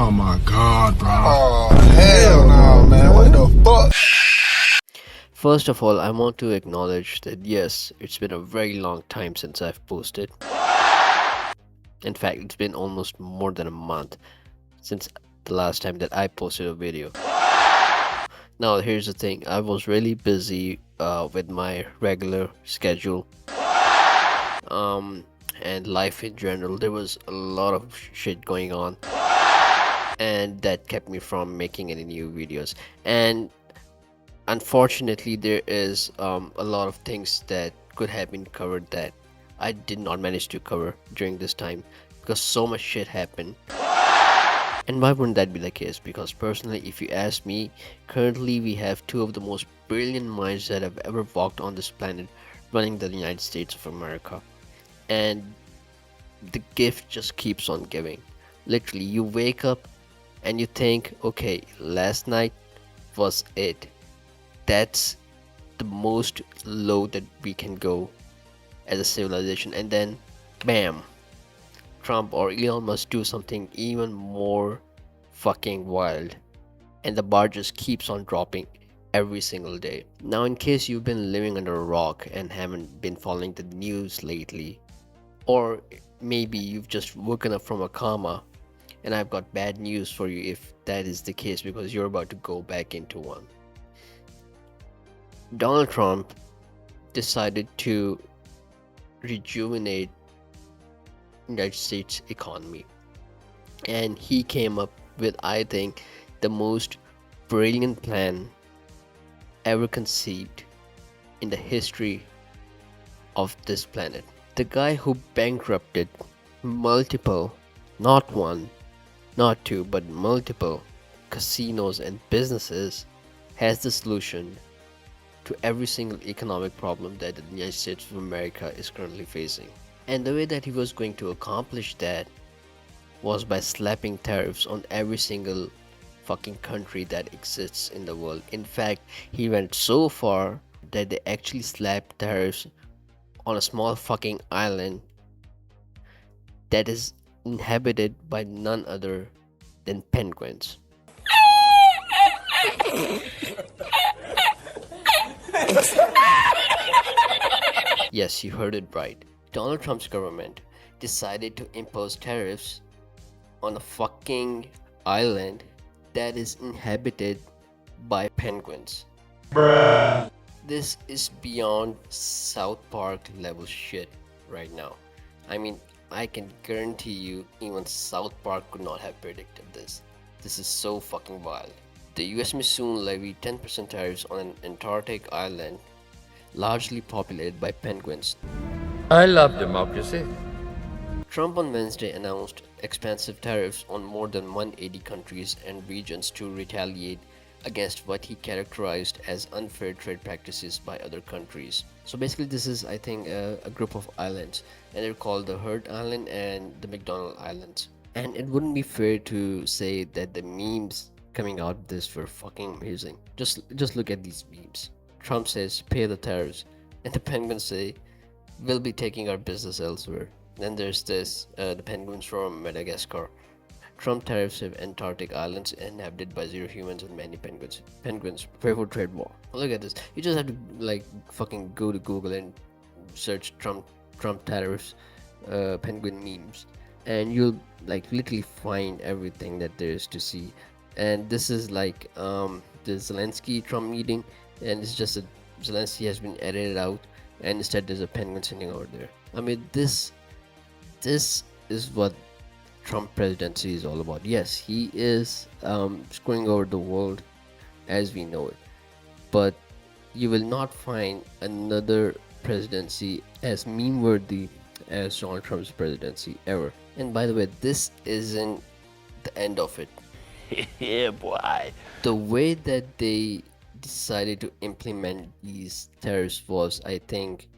Oh my god, bro. Oh, hell no, man. What the fuck? First of all, I want to acknowledge that yes, it's been a very long time since I've posted. In fact, it's been almost more than a month since the last time that I posted a video. Now, here's the thing, I was really busy with my regular schedule and life in general. There was a lot of shit going on, and that kept me from making any new videos. And unfortunately, there is a lot of things that could have been covered that I did not manage to cover during this time because so much shit happened. And why wouldn't that be the case? Because personally, if you ask me, currently we have two of the most brilliant minds that have ever walked on this planet running the United States of America. And the gift just keeps on giving. Literally, you wake up and you think, okay, last night was it. That's the most low that we can go as a civilization, and then bam, Trump or Elon must do something even more fucking wild, and the bar just keeps on dropping every single day. Now, in case you've been living under a rock and haven't been following the news lately, or maybe you've just woken up from a coma, and I've got bad news for you if that is the case, because you're about to go back into one. Donald Trump decided to rejuvenate United States economy, and he came up with, I think, the most brilliant plan ever conceived in the history of this planet. The guy who bankrupted multiple, not one, not two, but multiple casinos and businesses has the solution to every single economic problem that the United States of America is currently facing. And the way that he was going to accomplish that was by slapping tariffs on every single fucking country that exists in the world. In fact, he went so far that they actually slapped tariffs on a small fucking island that is inhabited by none other than penguins. Yes, you heard it right. Donald Trump's government decided to impose tariffs on a fucking island that is inhabited by penguins. Bruh. This is beyond South Park level shit right now. I mean, I can guarantee you even South Park could not have predicted this. This is so fucking wild. The US may soon levy 10% tariffs on an Antarctic island largely populated by penguins. I love democracy. Trump on Wednesday announced expansive tariffs on more than 180 countries and regions to retaliate against what he characterized as unfair trade practices by other countries. So basically, this is, I think, a group of islands, and they're called the Hurt Island and the McDonald Islands. And it wouldn't be fair to say that the memes coming out of this were fucking amazing. Just look at these memes. Trump says, "Pay the tariffs," and the penguins say, "We'll be taking our business elsewhere." Then there's this, the penguins from Madagascar. Trump tariffs have Antarctic islands inhabited by 0 humans and many penguins. Penguins prepare for trade war. Look at this. You just have to like fucking go to Google and search Trump tariffs, penguin memes, and you'll like literally find everything that there is to see. And this is like the Zelensky Trump meeting, and it's just that Zelensky has been edited out, and instead there's a penguin sitting over there. I mean, this is what Trump presidency is all about. Yes, he is screwing over the world as we know it, but you will not find another presidency as meme worthy as Donald Trump's presidency ever. And by the way, this isn't the end of it. Yeah, boy. The way that they decided to implement these tariffs was, I think,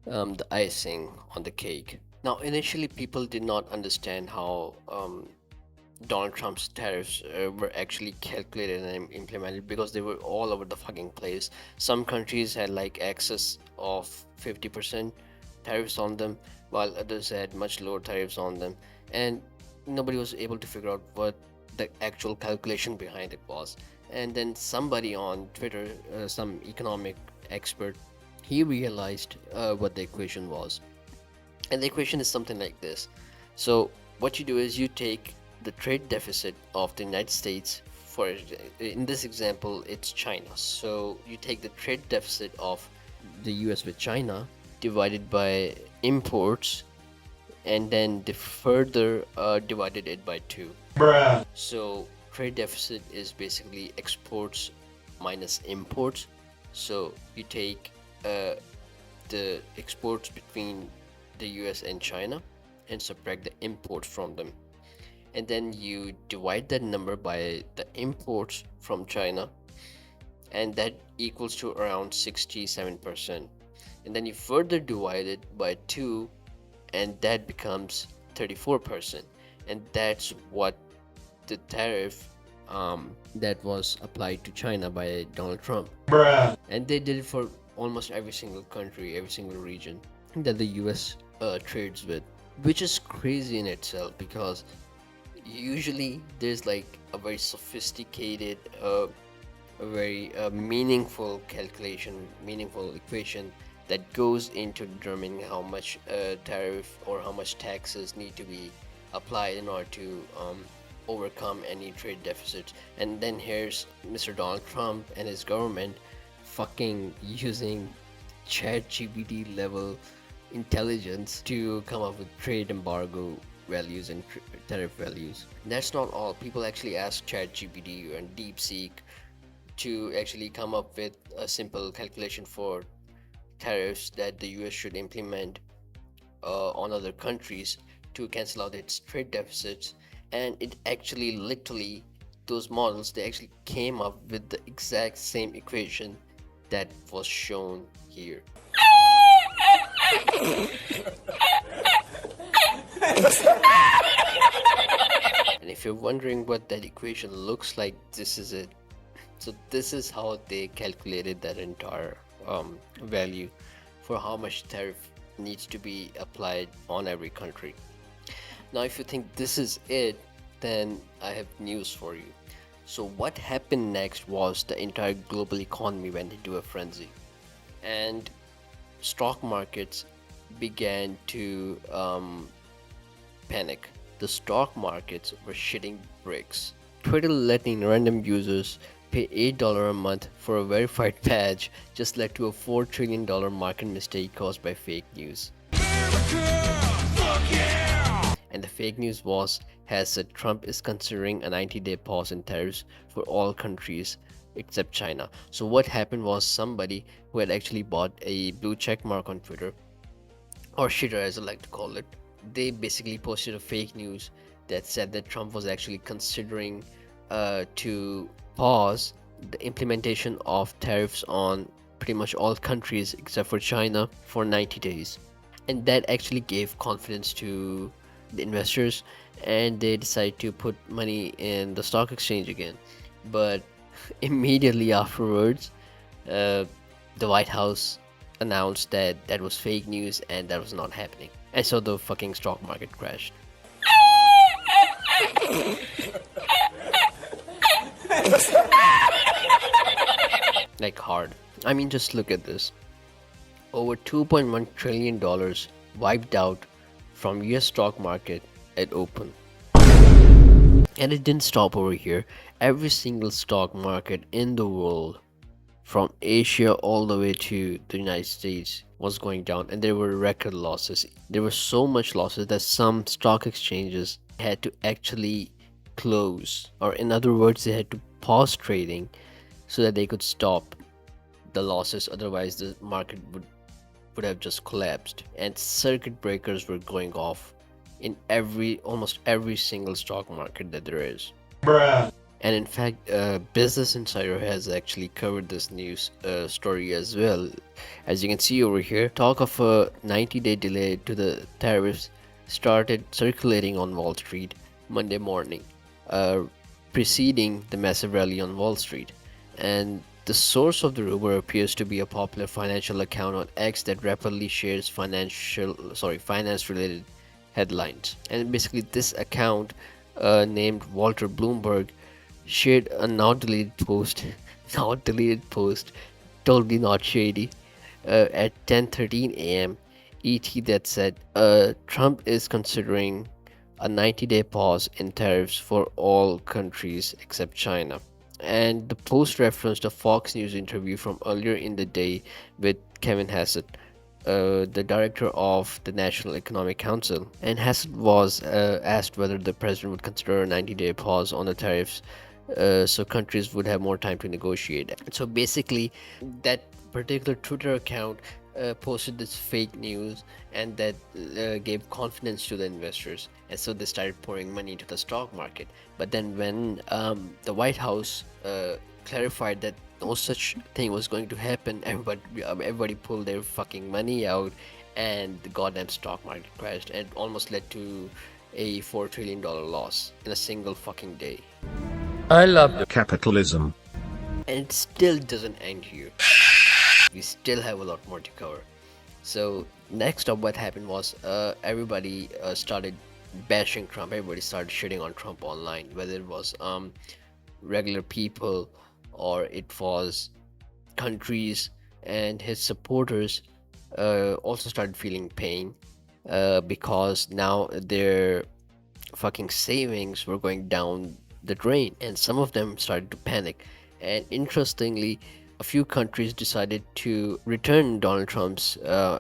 the icing on the cake. Now, initially, people did not understand how Donald Trump's tariffs were actually calculated and implemented, because they were all over the fucking place. Some countries had like excess of 50% tariffs on them, while others had much lower tariffs on them, and nobody was able to figure out what the actual calculation behind it was. And then somebody on Twitter, some economic expert, he realized what the equation was. And the equation is something like this. So what you do is you take the trade deficit of the United States, for in this example it's China. So you take the trade deficit of the US with China divided by imports, and then further divided it by 2. Bruh. So trade deficit is basically exports minus imports. So you take the exports between the US and China and subtract the imports from them, and then you divide that number by the imports from China, and that equals to around 67%, and then you further divide it by 2, and that becomes 34%, and that's what the tariff that was applied to China by Donald Trump. Bruh. And they did it for almost every single country, every single region that the US trades with, which is crazy in itself, because usually there's like a very sophisticated, a very meaningful calculation, meaningful equation that goes into determining how much tariff or how much taxes need to be applied in order to overcome any trade deficits. And then here's Mr. Donald Trump and his government fucking using ChatGPT level intelligence to come up with trade embargo values and tariff values. That's not all. People actually ask ChatGPT and DeepSeek to actually come up with a simple calculation for tariffs that the US should implement on other countries to cancel out its trade deficits, and it actually literally, those models, they actually came up with the exact same equation that was shown here. And if you're wondering what that equation looks like, this is it. So this is how they calculated that entire value for how much tariff needs to be applied on every country. Now if you think this is it, then I have news for you. So what happened next was the entire global economy went into a frenzy, and stock markets began to panic. The stock markets were shitting bricks. Twitter letting random users pay $8 a month for a verified badge just led to a $4 trillion market mistake caused by fake news. And the fake news has said Trump is considering a 90-day pause in tariffs for all countries except China. So what happened was, somebody who had actually bought a blue check mark on Twitter, or shitter as I like to call it, they basically posted a fake news that said that Trump was actually considering to pause the implementation of tariffs on pretty much all countries except for China for 90 days. And that actually gave confidence to the investors, and they decided to put money in the stock exchange again. But immediately afterwards, the White House announced that that was fake news and that was not happening. And so the fucking stock market crashed. Like hard. I mean, just look at this. Over $2.1 trillion wiped out from US stock market at open. And it didn't stop over here. Every single stock market in the world, from Asia all the way to the United States, was going down, and there were record losses. There were so much losses that some stock exchanges had to actually close, or in other words, they had to pause trading so that they could stop the losses. Otherwise the market would have just collapsed, and circuit breakers were going off in almost every single stock market that there is. Bruh. And in fact, Business Insider has actually covered this news story as well. As you can see over here, talk of a 90-day delay to the tariffs started circulating on Wall Street Monday morning, preceding the massive rally on Wall Street. And the source of the rumor appears to be a popular financial account on X that rapidly shares finance-related headlines. And basically, this account named Walter Bloomberg shared a now deleted post, now deleted post, totally not shady, at 10:13 a.m. ET that said, Trump is considering a 90-day pause in tariffs for all countries except China. And the post referenced a Fox News interview from earlier in the day with Kevin Hassett, the director of the National Economic Council. And Hassett was asked whether the president would consider a 90-day pause on the tariffs so countries would have more time to negotiate. So basically, that particular Twitter account posted this fake news, and that gave confidence to the investors, and so they started pouring money into the stock market. But then when the White House clarified that no such thing was going to happen, everybody pulled their fucking money out, and the goddamn stock market crashed, and almost led to a $4 trillion loss in a single fucking day. I love Capitalism. And it still doesn't end here. We still have a lot more to cover. So next up, what happened was everybody started bashing Trump. Everybody started shitting on Trump online, whether it was regular people or it was countries, and his supporters also started feeling pain because now their fucking savings were going down the drain, and some of them started to panic. And interestingly, a few countries decided to return Donald Trump's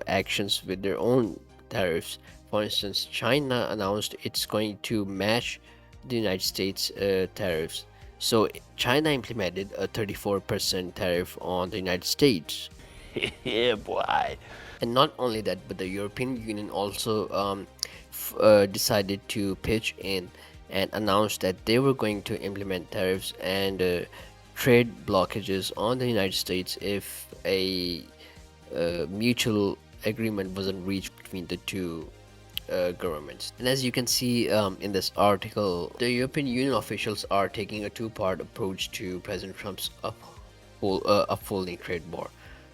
actions with their own tariffs. For instance, China announced it's going to match the United States tariffs. So China implemented a 34% tariff on the United States. Yeah, boy. And not only that, but the European Union also decided to pitch in and announced that they were going to implement tariffs and trade blockages on the United States if a mutual agreement wasn't reached between the two governments. And as you can see in this article, the European Union officials are taking a two-part approach to President Trump's upholding trade war,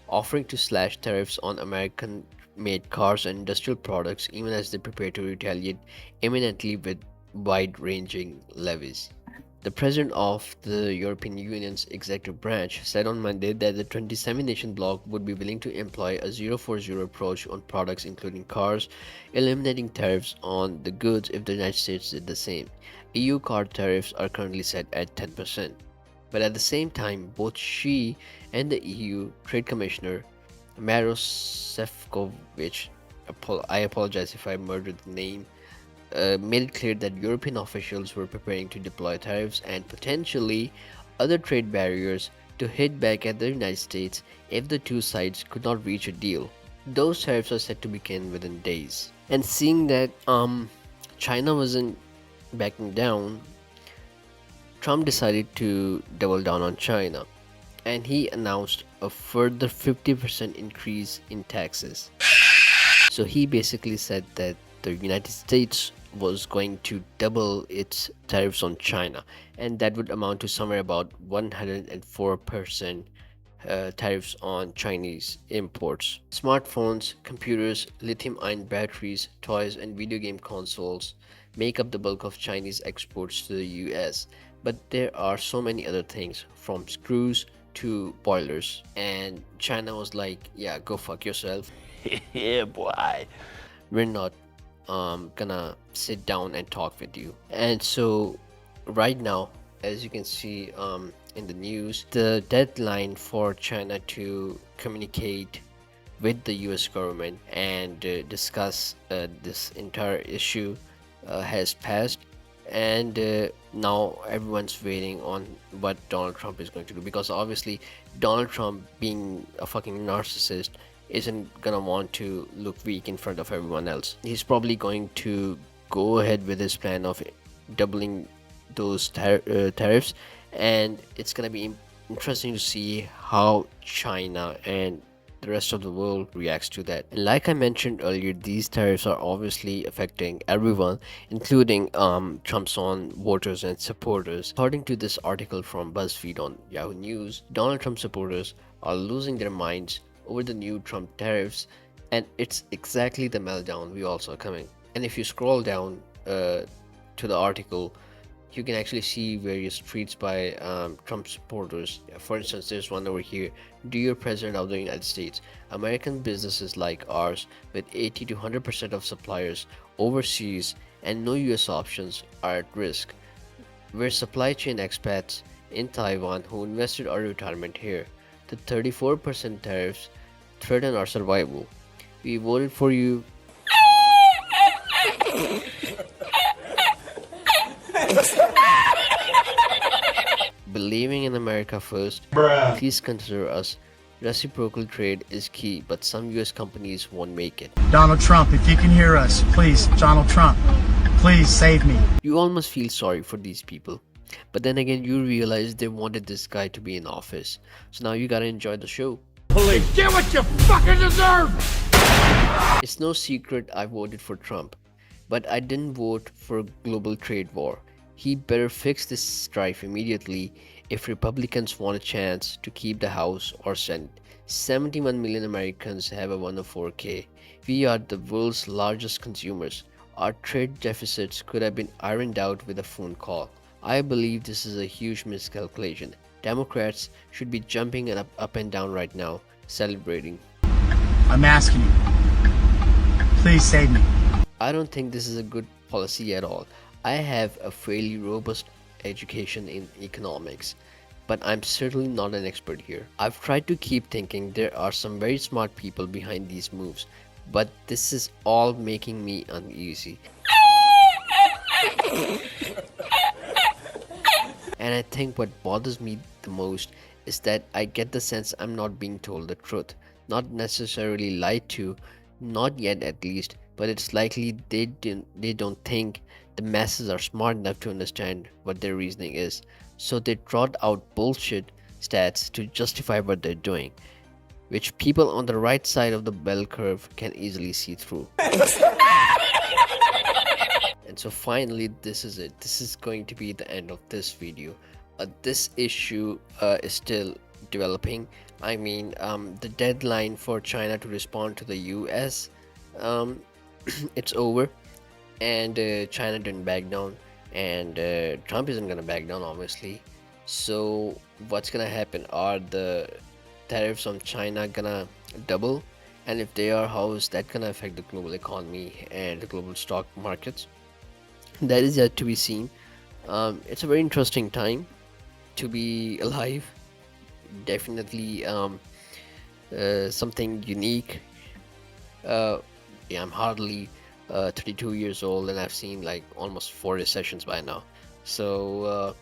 offering to slash tariffs on American-made cars and industrial products even as they prepare to retaliate imminently with wide-ranging levies. The president of the European Union's executive branch said on Monday that the 27-nation bloc would be willing to employ a 040 approach on products including cars, eliminating tariffs on the goods if the United States did the same. EU car tariffs are currently set at 10%. But at the same time, both she and the EU Trade Commissioner Maros Sefcovic, I apologize if I murdered the name, made it clear that European officials were preparing to deploy tariffs and potentially other trade barriers to hit back at the United States if the two sides could not reach a deal. Those tariffs are set to begin within days. And seeing that China wasn't backing down, Trump decided to double down on China, and he announced a further 50% increase in taxes. So he basically said that the United States was going to double its tariffs on China, and that would amount to somewhere about 104% tariffs on Chinese imports. Smartphones, computers, lithium-ion batteries, toys, and video game consoles make up the bulk of Chinese exports to the US, but there are so many other things, from screws to boilers, and China was like, yeah, go fuck yourself. Yeah, boy. We're not gonna sit down and talk with you. And so right now, as you can see in the news, the deadline for China to communicate with the US government and discuss this entire issue has passed, and now everyone's waiting on what Donald Trump is going to do, because obviously Donald Trump, being a fucking narcissist, isn't gonna want to look weak in front of everyone else. He's probably going to go ahead with his plan of doubling those tariffs, and it's gonna be interesting to see how China and the rest of the world reacts to that. And like I mentioned earlier, these tariffs are obviously affecting everyone, including Trump's own voters and supporters. According to this article from BuzzFeed on Yahoo News, Donald Trump supporters are losing their minds over the new Trump tariffs, and it's exactly the meltdown we all saw coming. And if you scroll down to the article, You can actually see various tweets by Trump supporters. For instance, there's one over here. Dear President of the United States, American businesses like ours, with 80 to 100% of suppliers overseas and no US options, are at risk. We're supply chain expats in Taiwan who invested our retirement here. The 34% tariffs threaten our survival. We voted for you. Believing in America first, please consider us. Reciprocal trade is key, but some US companies won't make it. Donald Trump, if you can hear us, please, Donald Trump, please save me. You almost feel sorry for these people, but then again you realize they wanted this guy to be in office, so now you gotta enjoy the show. Police, get what you fucking deserve! It's no secret I voted for Trump, but I didn't vote for global trade war. He better fix this strife immediately if Republicans want a chance to keep the House or Senate. 71 million Americans have a 104k. We are the world's largest consumers. Our trade deficits could have been ironed out with a phone call. I believe this is a huge miscalculation. Democrats should be jumping up and down right now, celebrating. I'm asking you, please save me. I don't think this is a good policy at all. I have a fairly robust education in economics, but I'm certainly not an expert here. I've tried to keep thinking there are some very smart people behind these moves, but this is all making me uneasy. And I think what bothers me the most is that I get the sense I'm not being told the truth. Not necessarily lied to, not yet at least, but it's likely they don't think the masses are smart enough to understand what their reasoning is. So they trot out bullshit stats to justify what they're doing, which people on the right side of the bell curve can easily see through. And so finally, this is it. This is going to be the end of this video. This issue is still developing. I mean, the deadline for China to respond to the US, it's over, and China didn't back down, and Trump isn't gonna back down, obviously. So what's gonna happen? Are the tariffs on China gonna double? And if they are, how is that gonna affect the global economy and the global stock markets? That is yet to be seen. It's a very interesting time to be alive. Definitely something unique. Yeah, I'm hardly 32 years old, and I've seen like almost 4 recessions by now. So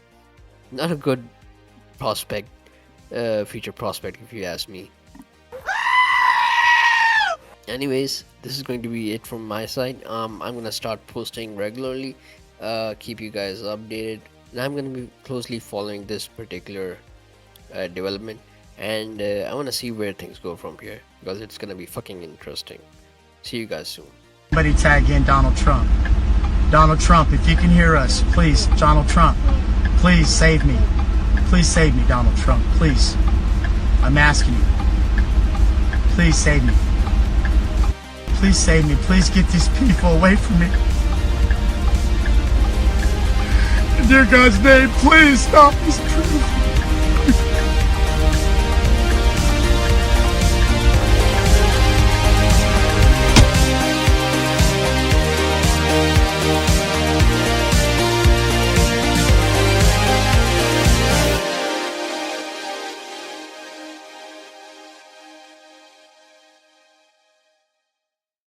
not a good prospect, future prospect, if you ask me. Anyways, this is going to be it from my side. I'm gonna start posting regularly, keep you guys updated, and I'm gonna be closely following this particular development, and I want to see where things go from here, because it's gonna be fucking interesting. See you guys soon. Somebody tag in Donald Trump. Donald Trump, if you can hear us, please, Donald Trump, please save me. Please save me, Donald Trump, please. I'm asking you. Please save me. Please save me. Please get these people away from me. In dear God's name, please stop this truth.